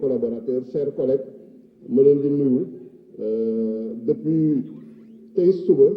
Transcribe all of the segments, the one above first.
collaborateurs, chers collègues, ma leen di nuyu depuis tey suba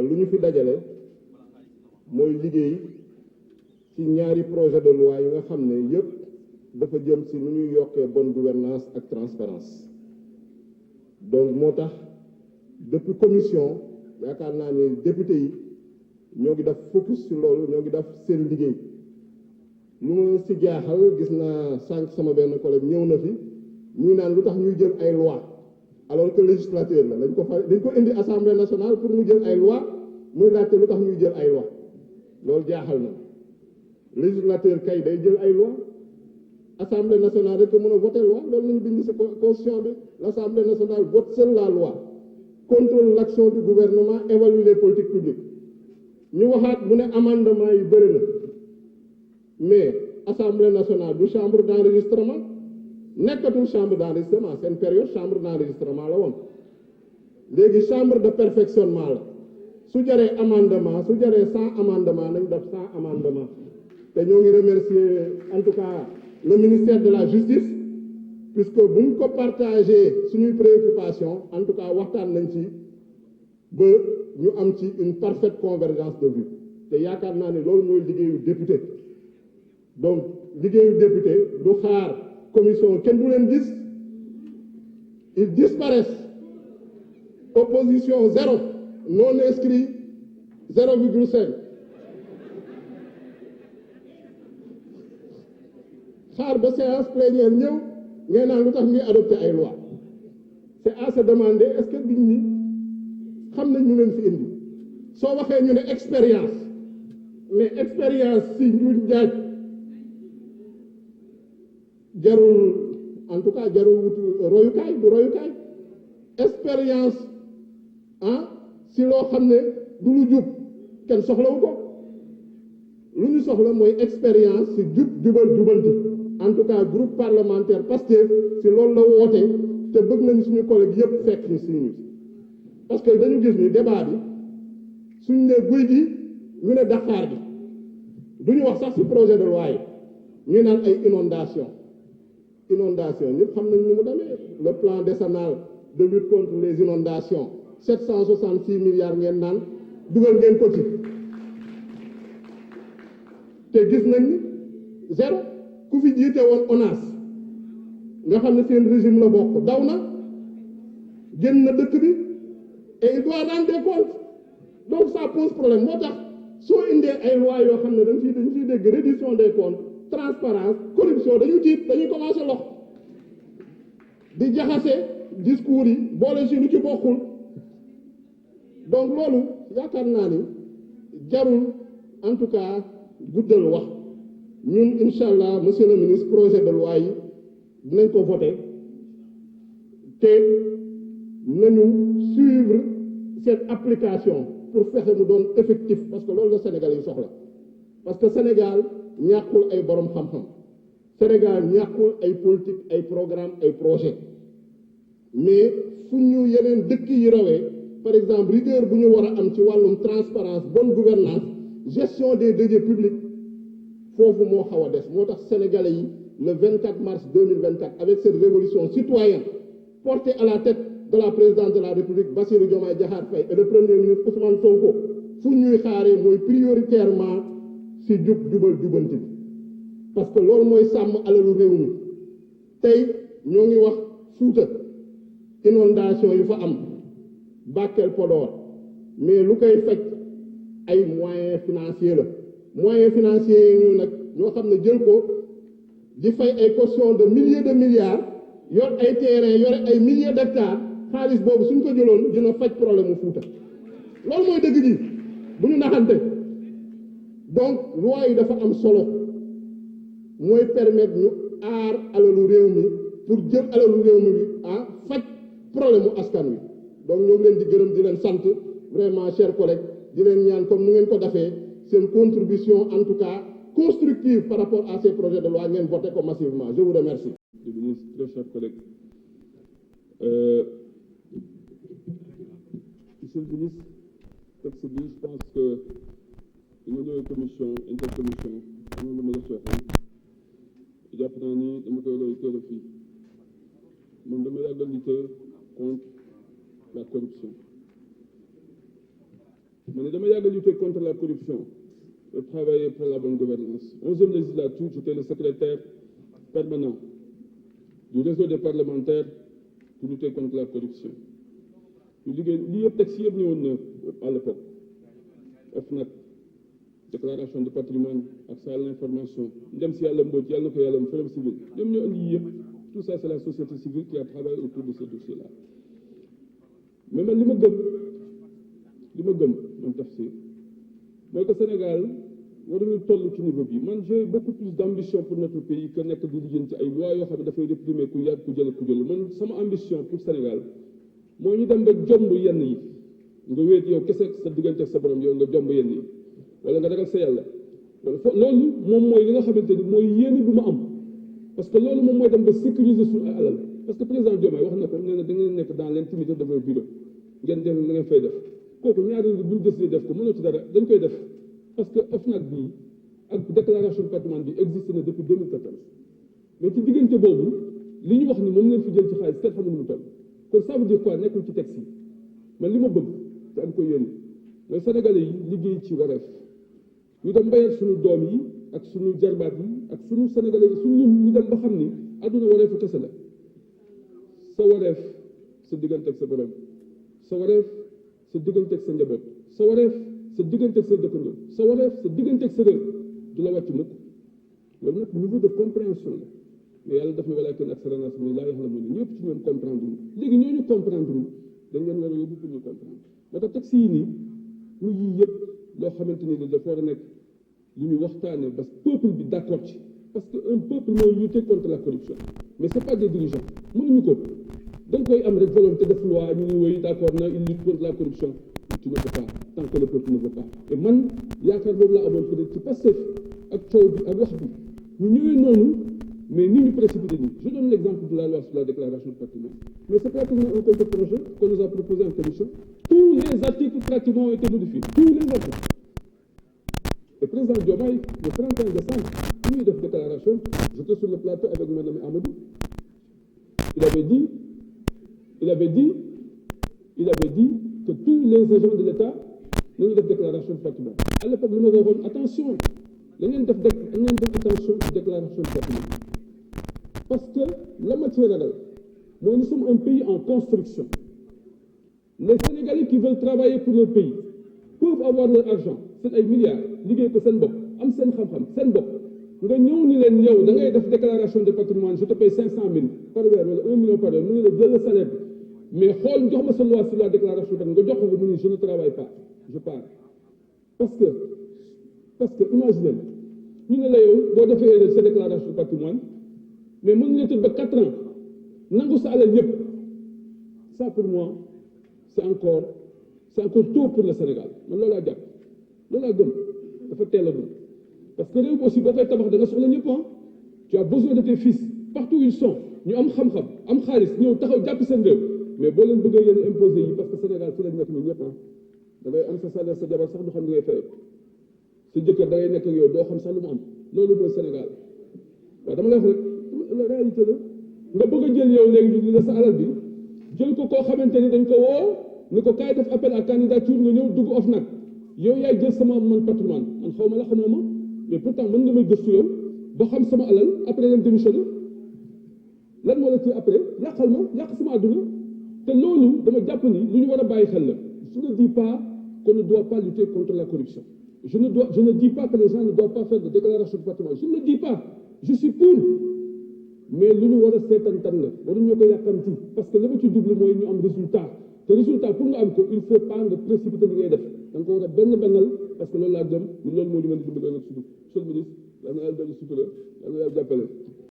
lu ñu fi dajale mooy liggéey ci ñaari projet de loi yi nga xam ne yëpp dafa jëm ci nu ñuy yokkee bonne gouvernance ak transparence donc moo tax depuis commission yaakaar naa ne député yi ñoo ngi def focus ci loolu ñoo ngi def seen liggéey lu ma ci jaaxal gis naa sànq sama benn collègue ñëw na fi ñuy naan lu tax ñuy jël ay loi alors que législateur la dañ ko indi assemblée nationale pour mu jël ay loi muy laajte lu tax ñuy jël ay loi loolu jaaxal na législateur kay day jël ay loi assemblée nationale rek mën a voter loi loolu lañu bind ci constitution bi l'assemblée nationale vote seule la loi contrôle l'action du gouvernement évalue les politiques publiques ñu waxaat mu ne amendement yi bëri na mais assemblée nationale du chambre d'enregistrement nekkatul chambre d'enregistrement seen période chambre d'enregistrement la woon léegi chambre de perfectionnement la su jaree amendement su jaree 100 amendement nañ def 100 amendement te ñoo ngi remercier en tout cas le ministère de la justice puisque buñ ko partagé suñuy préoccupation en tout cas waxtaan nañ ci ba ñu am ci une parfaite convergence de vue te yaakaar naa ne loolu mooy liggéeyu député donc liggéeyu député du xaar commission kenn du leen gis ils disparaissent opposition 0 non inscrit 0,5 xaar ba séance plénière ñëw ngay naan lu tax ñuy adopté ay loi c'est à se demander est-ce que nit ñi xam nañ ñu leen fi indi soo waxee ñu ne expérience mais expérience si njuuj njaaj jarul en tout cas jarul wutu royukaay du royukaay expérience si loo xam ne du lu jub kenn soxlawu ko lu ñu soxla mooy expérience si jubal jubanti en tout cas groupe parlementaire Pastef si loolu la woote te bëgg nañu suñu collègue yëpp fekk ni suñu parce que dañu gis ni débat bi suñ ne guy gi ñu ne Dakar bi duñu wax sax si projet de loi yi ñu naan ay inondation ñëpp xam nañ ni mu demee le plan décennal de lutte contre les inondations 766 milliards ngeen naan dugal ngeen ko ci te gis nañ ni zéro ku fi jiite woon ONAS nga xam ne seen régime la bokk daw na génn na dëkk bi et il doit rendre des comptes donc ça pose problème moo tax soo indee ay loi yoo xam ne dañ ciy dégg reddition des comptes transparence corruption dañu tiit dañuy commencer lox di jaxase discours yi boole si lu ci bokkul donc loolu yaakaar naa ni jarul en tout cas guddal wax ñun incha allah monsieur le ministre projet de loi yi dinañ ko voter te nañu suivre cette application pour fexe mu doon effectif parce que loolu la Sénégal yi soxla parce que Sénégal ñàkkul ay borom xam-xam Sénégal ñàkkul ay politique ay programme ay projet mais fu ñu yeneen dëkk yi rawee par exemple rigueur bu ñu war a am ci wàllum transparence bonne gouvernance gestion des deniers publics foofu moo xaw a des moo tax sénégalais yi le 24 mars 2024 avec cette révolution citoyenne portée à la tête de la présidente de la République Bassirou Diomaye Diakhar Faye et le premier ministre Ousmane Sonko fu ñuy xaaree mooy prioritairement si jubal jubanti bi parce que loolu mooy sàmm alalu réew mi tey ñoo ngi wax Fuuta inondation yu fa am Bakel Podor mais lu koy faj ay moyens financiers la moyens financiers yi ñu nag ñoo xam ne jël ko di fay ay caution de milliers de milliards yor ay terrain yore ay milliers d'hectares xaalis boobu suñ ko jëloon dina faj problème mu Fuuta loolu mooy dëgg ji bu ñu naxante donc loi yi dafa am solo mooy permettre ñu aar alalu réew mi pour jël alalu réew mi faj problème mu askan wi donc ñoo ngi leen di gërëm di leen sant vraiment chers collègues di leen ñaan comme nu ngeen ko defee seen contribution en tout cas constructive par rapport à ces projets de loi ngeen voté ko massivement je vous remercie. Monsieur le ministre, très chers collègues. Monsieur le ministre, texte bi je pense que dañoo ñëwee commission intercommission am na lu ma la waxoon jàpp naa ni dama koy lay teel a fii man dama yàgg a lutter contre la corruption ma ne dama yàgg a lutter contre la corruption et travailler pour la bonne gouvernance 11e législature j'étais le secrétaire permanent du réseau des parlementaires pour lutter contre la corruption ñu liggéey lii yëpp texte yëpp ñëwoon na à l'époque OFNAC déclaration de patrimoine ak sa l'information ndem si yàlla mbóot yàlla na ko yàlla forum civil ñoom ñoo indi yii yëpp tout ça c'est la société civile qui a travaillé autour de ce dossier là mais man li ma gëm man Tafsir mooy que Sénégal waruñu toll ci niveau bi man j'ai beaucoup plus d'ambition pour notre pays que nekk di lijjanti ay lois yoo xam ne dafay réprimer ku yàgg ku jël man sama ambition pour Sénégal mooy ñu dem ba jomb yenn yi nga wéet yow kese sa diggante ak sa borom yow nga jomb yenn yi wala nga ragal sa yàlla wala loolu moom mooy li nga xamante ni mooy yéene bu ma am parce que loolu moom mooy dem ba sécuriser suñu ay alal parce que président Diomaye wax na ko nee na da ngeen nekk dans l'intimité de vos bureaux ngeen def la ngeen fay def kooku ñaari nit bu ñu décidé def ko mënoo ci dara dañ koy def parce que OFNAC bii ak déclaration de patrimoine bi existe na depuis 2014 mais ci diggante boobu li ñu wax ni moom ngeen fi jël ci xaalis kenn xamul mu toll kon ça veut dire quoi nekkul ci texte yi man li ma bëgg te am ko yéen mooy sénégalais yi liggéey ci wareef ñu dem bayal suñu doom yi ak suñu jarbaat yi ak suñu sénégalais yi suñu ñu dem ba xam ni àdduna wareefu kese la sa wareef sa diggante ak sa borom sa wareef sa diggante ak sa njaboot sa wareef sa diggante ak sa dëkkandoo sa wareef sa diggante ak sa réew du la wàcc mukk loolu nag niveau de compréhension la mais yàlla daf ne walaakin aksara naas laa ya'lamuun ñëpp ci ñoom comprendre léegi ñooñu comprendre dañ leen war a yóbbu pour ñu comprendre moo tax texte yi nii ñu yii yëpp loo xamante ni dafa war a nekk lu ñu waxtaanee parce que peuple bi d'accord ci parce que un peuple mooy lutter contre la corruption mais c'est pas des dirigeants mënuñu ko da nga koy am rek volonté def loi ñu ngi woy d'accord na il lutte contre la corruption tu ne peux pas tant que le peuple ne veut pas et man yaakaar boobu laa amoon peut-être ci Pastef ak coow bi ak wax bi ñu ñëwee noonu mais ni ñu précipité nii je donne l'exemple de la loi sur la déclaration de patrimoine mais c'est pratiquement un contre-projet qu'on nous a proposé en commission tous les articles pratiquement ont été modifiés tous les articles. Le président Diomaye, le 31 décembre, lui de déclaration, j'étais sur le plateau avec Madame Amadou. Il avait dit que tous les agents de l'État n'ont pas de déclaration de patrimoine. À l'époque, nous m'avons dit attention, attention à la déclaration de patrimoine. Parce que la matière là, nous sommes un pays en construction. Les Sénégalais qui veulent travailler pour leur pays peuvent avoir leur argent. C'est ay milliards liggéey ko seen bopp am seen xam-xam seen bopp nga ñëw ni leen yow da ngay def déclaration de patrimoine je te paye 500 000 par weer wala 1 million par weer mu ngi la jël le salaire bi mais xool jox ma sa loi sur la déclaration de nga jox ko mu ni je ne travaille pas je pars parce que imaginez ñu ne la yow boo defee erreur sa déclaration de patrimoine mais mën nga tëdd ba 4 ans nangu sa alal yëpp ça pour moi c'est encore tôt pour le Sénégal man loolu laa jàpp loolu laa gëm dafa teel a gëm parce que réew mi aussi boo koy tabax da nga soxla ñëpp tu as besoin de tes fils partout où ils sont ñu am xam-xam am xaalis ñëw taxaw jàpp seen réew mais boo leen bëggee yéen imposer yi parce que Sénégal fi lañ nekk ñun ñëpp da ngay am sa salaire sa jabar sax du xam ni ngay fay sa jëkkër da ngay nekk ak yow doo xam sax lu mu am loolu mooy Sénégal waaw dama lay wax rek la réalité la nga bëgg a jël yow léegi ñu la sa alal bi jël ko koo xamante ni dañ ko woo ni ko kaay def appel à candidature nga ñëw dugg OFNAC yow yaay jël sama man patrimoine man xaw ma la xamoo ma mais pourtant mën nga may gëstu yow ba xam sama alal après leen démissionné lan moo la ci après yàqal ma yàq sama àdduna te loolu dama jàpp ni lu ñu war a bàyyi xel la je ne dis pas qu'on ne doit pas lutter contre la corruption je ne dis pas que les gens ne doivent pas faire de déclaration de patrimoine je ne le dis pas je suis pour mais lu ñu war a seetantan la waruñu ko yàkkamti parce que la ma ci jublu mooy ñu am résultat te résultat pour nga am ko il faut pas nga précipiter li ngay def da nga ko war a benn parce que loolu laa gëm loolu moo di mën di bëgg nag sudu monsieur le ministre yal na yàlla dolli sutura yal na yàlla jàppale.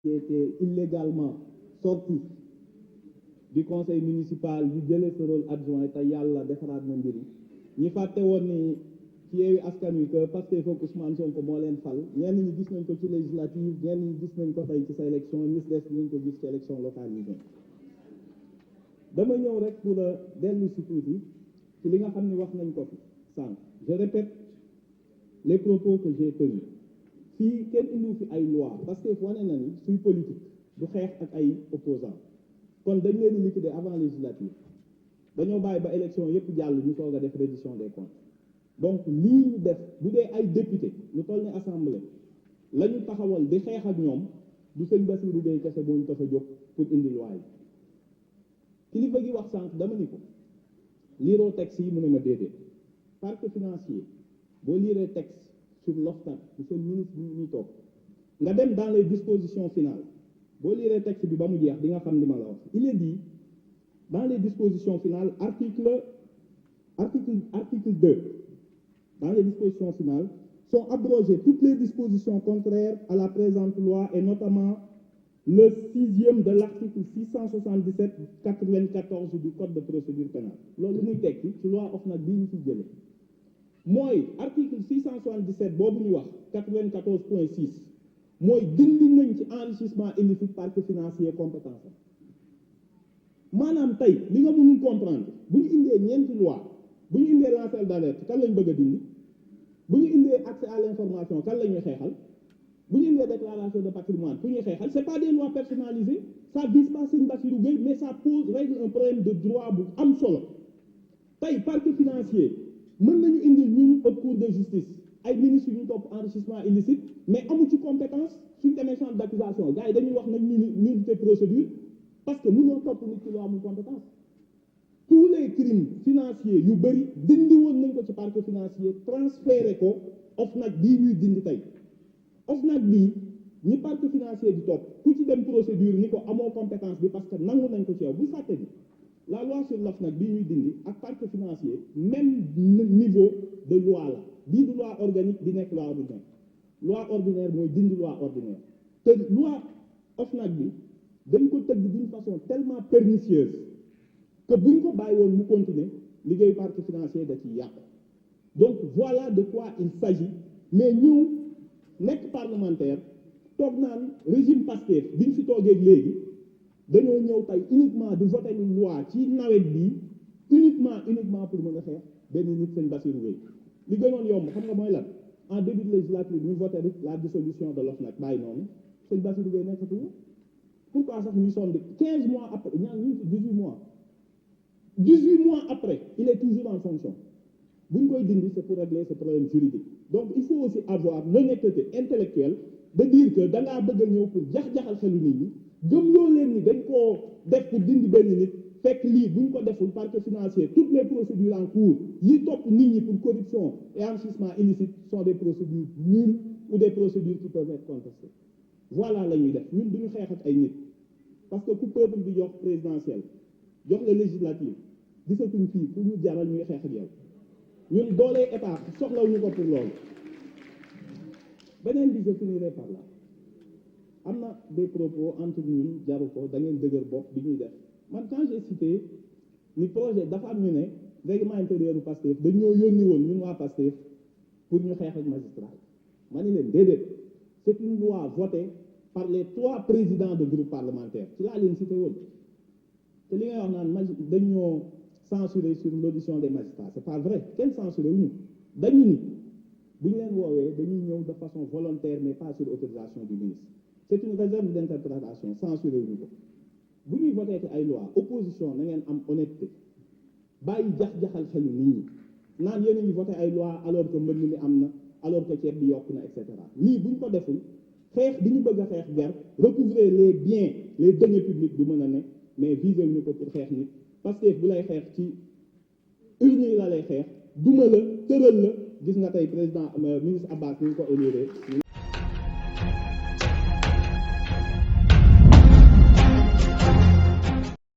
qui était illégalement sorti du conseil municipal yu jëlee sa rôle adjoint te yàlla defaraat na mbiri ñi fàtte woon ni ci Yewwi Askan Wi que Pastef ak Ousmane Sonko moo leen fal ñenn ñi gis nañ ko ci législative ñenn ñi gis nañ ko tey ci sa élection ñi des nañ ko gis ci élection locale yi dama ñëw rek pour dellu si tuuti ci li nga xam ne wax nañ ko fi sànq je répète les propos que j'ai tenus fii kenn indiwu fi ay loi parce que wane na ni suy politique du xeex ak ay opposants kon dañ leen di liquider avant législative dañoo bàyyi ba élection yëpp jàll ñu soog a def reddition des comptes donc lii ñu def bu dee ay député lu toll ne assemblée la ñu taxawal di xeex ak ñoom du sëñ Bassirou Gueye kese moo ñu tax a jóg pour indi loi yi kilifa gi wax sànq dama ni ko liiroo texte yi mu ne ma déedéet parquet financier boo liiree texte sur l'OFNAC monsieur le ministre bi ñuy toog nga dem dans les dispositions finales boo liiree texte bi ba mu jeex di nga xam li ma la wax il est dit dans les dispositions finales article 2 dans les dispositions finales sont abrogées toutes les dispositions contraires à la présente loi et notamment le 6e de l'article 677-94 du code de procédure pénale loolu muy tekki ci loi OFNAC bii ñu fi jële mooy article 677 boobu ñu wax 94.6 mooy dindi nañ ci enrichissement illicite parquet financier compétence maanaam tey li nga mënul comprendre bu ñu indee ñeenti loi bu ñu indee lanceur d'alerte kan lañ bëgg a dindi bu ñu indee accès à l'information kan la ñuy xeexal bu ñu indee déclaration de patrimoine pour ñuy xeexal c'est pas des lois personnalisées ça vise pas Serigne Bassirou Gueye mais ça règle un problème de droit bu am solo tey parquet financier mën nañu indi ñun haute cour de justice ay ministres yu ñu topp enrichissement illicite mais amu ci compétence suñ demee chambre d'accusation gars yi dañuy wax nañ nullité procédure parce que mënoo topp nit ci loo amul compétence tous les crimes financiers yu bëri dindi woon nañ ko ci parquet financier transféré ko OFNAC bii ñuy dindi tey OFNAC bii ñi parquet financier di topp ku ci dem procédure ni ko amoo compétence bi parce que nangu nañ ko ci yow bu fàtte bi la loi sur l'OFNAC bii ñuy dindi ak parquet financier même niveau de loi la bii du loi organique bi nekk loi ordinaire mooy dindi loi ordinaire te loi OFNAC bi dañ ko tëgg d'une façon tellement pernicieuse que buñ ko bàyyi woon mu continuer liggéeyu parquet financier da ci yàqu donc voilà de quoi il s'agit mais ñu nekk parlementaire toog naan régime Pastef biñ fi toogee léegi dañoo ñëw tey uniquement di voter une loi ci nawet bi uniquement pour mën a xeex benn nit sëñ Bassirou Gueye li gënoon yomb xam nga mooy lan en début de législature ñu voté rek la dissolution de l'OFNAC bàyyi noonu sëñ Bassirou Gueye nekkatu pourquoi sax ñu sonn 15 mois après ñaar ñu 18 mois après il est toujours en fonction bu ñu koy dindi c'est pour régler ce problème juridique donc il faut aussi avoir l'honnêteté intellectuelle de dire que da ngaa bëgg a ñëw pour jax-jaxal xelu nit ñi gëmloo leen ni dañ koo def pour dindi benn nit fekk lii bu ñu ko deful parquet financier toutes les procédures en cours yi topp nit ñi pour corruption et enrichissement illicite sont des procédures nulles ou des procédures qui peuvent être contestées voilà la ñuy def ñun duñu xeex ak ay nit parce que ku peuple bi jox présidentielle jox la législative gisatuñ fii pour ñu jaral ñuy xeex ak yow ñun doolee état soxlawuñu ko pour loolu beneen bi je finirai par là am na des propos entre ñun jaru ko da ngeen dëgër bopp bi ñuy def man quand j'ai cité ni projet dafa am ñu ne règlement intérieur bu Pastef dañoo yónni woon ñun waa Pastef pour ñu xeex ak magistrat ma ni leen déedéet c'est une loi votée par les 3 présidents de groupe parlementaire ci laa leen cité woon te li ngay wax naan dañoo censuré sur l'audition des magistrats c'est pas vrai kenn censuré wuñu dañu ni bu ñu leen woowee dañuy ñëw de façon volontaire mais pas sur autorisation du ministre c'est une réserve d'interprétation censuré wuñu ko bu ñuy voté ay loi opposition na ngeen am honnêteté bàyyi jax-jaxal xelu nit ñi naan yéen a ngi voté ay loi alors que mbënn mi am na alors que ceeb bi yokk na et cetera lii bu ñu ko deful xeex bi ñu bëgg a xeex guerre recouvrer les biens les deniers publics du mën a ne mais viser ñu ko pour xeex nit parce que bu lay xeex ci urne yi la lay xeex duma la tëral la gis nga tey président ministre Abbas ni ñu ko élire